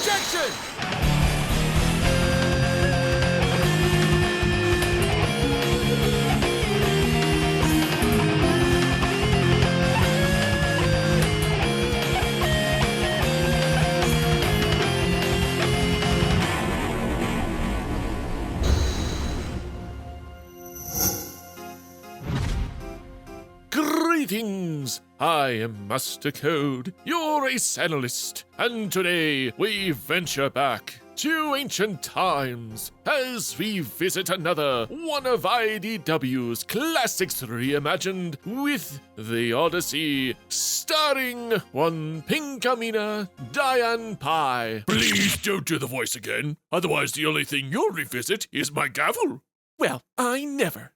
Objection! Greetings! I am MasterCode, your Ace Analyst, and today we venture back to ancient times as we visit another one of IDW's Classics Reimagined with the Odyssey, starring one Pinkie Pie. Please don't do the voice again, otherwise the only thing you'll revisit is my gavel. Well, I never.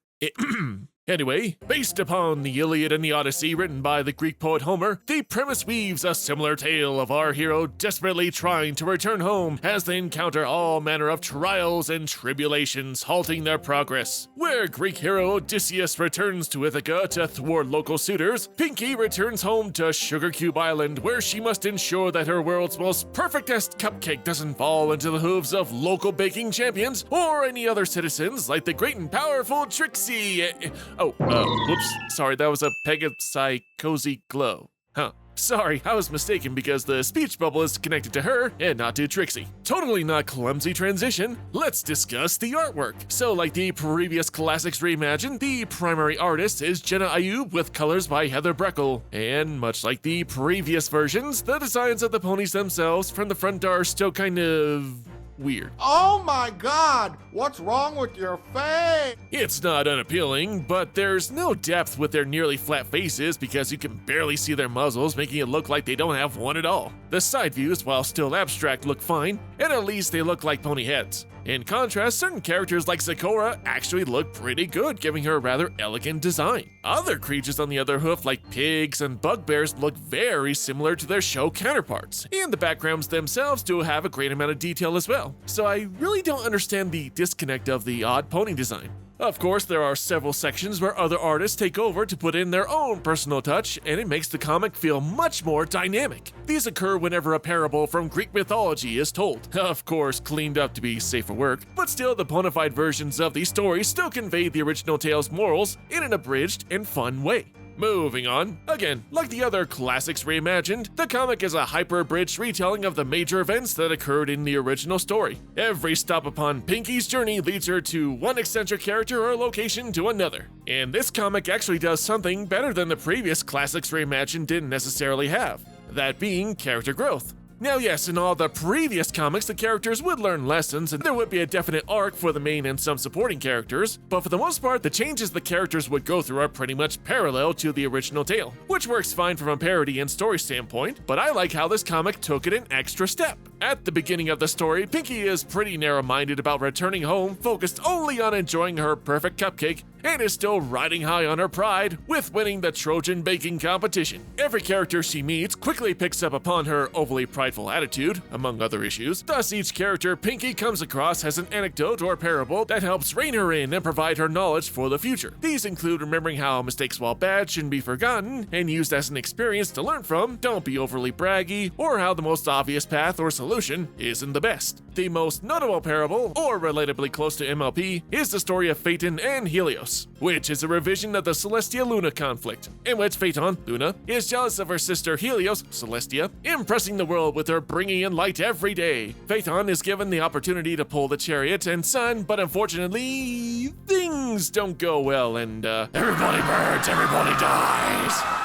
Anyway, based upon the Iliad and the Odyssey written by the Greek poet Homer, the premise weaves a similar tale of our hero desperately trying to return home as they encounter all manner of trials and tribulations halting their progress. Where Greek hero Odysseus returns to Ithaca to thwart local suitors, Pinkie returns home to Sugar Cube Island where she must ensure that her world's most perfectest cupcake doesn't fall into the hooves of local baking champions or any other citizens like the great and powerful Trixie. Whoops. Sorry, that was a Pegasi Cozy Glow. Huh. Sorry, I was mistaken because the speech bubble is connected to her and not to Trixie. Totally not clumsy transition. Let's discuss the artwork. So like the previous Classics Reimagined, the primary artist is Jenna Ayub with colors by Heather Breckel. And much like the previous versions, the designs of the ponies themselves from the front are still kind of weird. Oh my God! What's wrong with your face? It's not unappealing, but there's no depth with their nearly flat faces because you can barely see their muzzles, making it look like they don't have one at all. The side views, while still abstract, look fine, and at least they look like pony heads. In contrast, certain characters like Sakura actually look pretty good, giving her a rather elegant design. Other creatures on the other hoof, like pigs and bugbears, look very similar to their show counterparts, and the backgrounds themselves do have a great amount of detail as well. So I really don't understand the disconnect of the odd pony design. Of course, there are several sections where other artists take over to put in their own personal touch, and it makes the comic feel much more dynamic. These occur whenever a parable from Greek mythology is told. Of course, cleaned up to be safe for work, but still the bona fide versions of these stories still convey the original tale's morals in an abridged and fun way. Moving on, again, like the other Classics Reimagined, the comic is a hyper-abridged retelling of the major events that occurred in the original story. Every stop upon Pinkie's journey leads her to one eccentric character or location to another. And this comic actually does something better than the previous Classics Reimagined didn't necessarily have, that being character growth. Now yes, in all the previous comics, the characters would learn lessons and there would be a definite arc for the main and some supporting characters, but for the most part, the changes the characters would go through are pretty much parallel to the original tale, which works fine from a parody and story standpoint, but I like how this comic took it an extra step. At the beginning of the story, Pinkie is pretty narrow-minded about returning home, focused only on enjoying her perfect cupcake, and is still riding high on her pride with winning the Trojan baking competition. Every character she meets quickly picks up upon her overly prideful attitude, among other issues. Thus, each character Pinkie comes across has an anecdote or parable that helps rein her in and provide her knowledge for the future. These include remembering how mistakes, while bad, shouldn't be forgotten and used as an experience to learn from, don't be overly braggy, or how the most obvious path or solution isn't the best. The most notable parable, or relatively close to MLP, is the story of Phaeton and Helios, which is a revision of the Celestia-Luna conflict, in which Phaeton, Luna, is jealous of her sister Helios, Celestia, impressing the world with her bringing in light every day. Phaeton is given the opportunity to pull the chariot and sun, but unfortunately, things don't go well and everybody burns, everybody dies.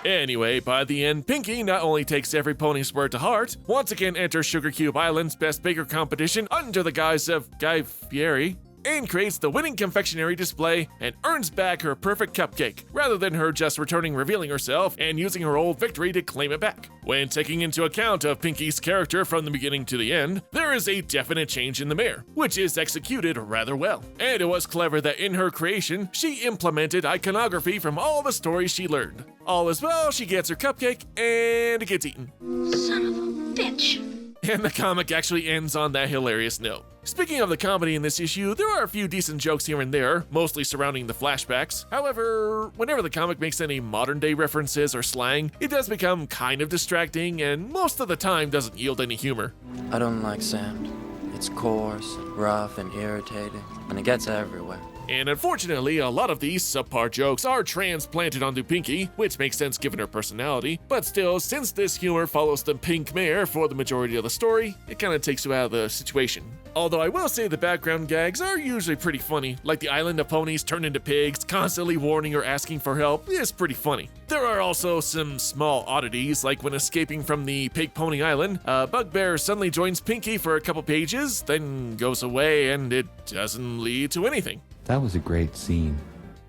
Anyway, by the end, Pinkie not only takes every pony's word to heart, once again enters Sugar Cube Island's Best Baker competition under the guise of Guy Fieri, and creates the winning confectionery display and earns back her perfect cupcake, rather than her just revealing herself and using her old victory to claim it back. When taking into account of Pinkie's character from the beginning to the end, there is a definite change in the mare, which is executed rather well. And it was clever that in her creation, she implemented iconography from all the stories she learned. All is well, she gets her cupcake, and it gets eaten. Son of a bitch. And the comic actually ends on that hilarious note. Speaking of the comedy in this issue, there are a few decent jokes here and there, mostly surrounding the flashbacks. However, whenever the comic makes any modern day references or slang, it does become kind of distracting and most of the time doesn't yield any humor. I don't like sand. It's coarse, rough, and irritating, and it gets everywhere. And unfortunately, a lot of these subpar jokes are transplanted onto Pinkie, which makes sense given her personality. But still, since this humor follows the pink mare for the majority of the story, it kinda takes you out of the situation. Although I will say the background gags are usually pretty funny, like the island of ponies turned into pigs, constantly warning or asking for help is pretty funny. There are also some small oddities, like when escaping from the Pig Pony Island, Bugbear suddenly joins Pinkie for a couple pages, then goes away and it doesn't lead to anything. That was a great scene.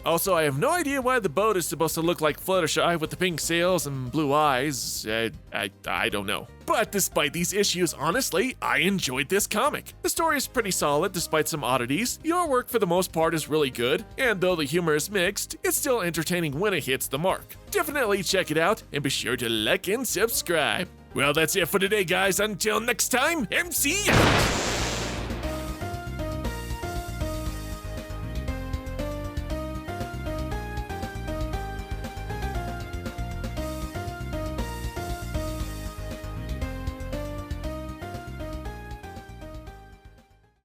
Also, I have no idea why the boat is supposed to look like Fluttershy with the pink sails and blue eyes. I don't know. But despite these issues, honestly, I enjoyed this comic. The story is pretty solid despite some oddities. Your work for the most part is really good, and though the humor is mixed, it's still entertaining when it hits the mark. Definitely check it out, and be sure to like and subscribe. Well, that's it for today, guys. Until next time, MC out!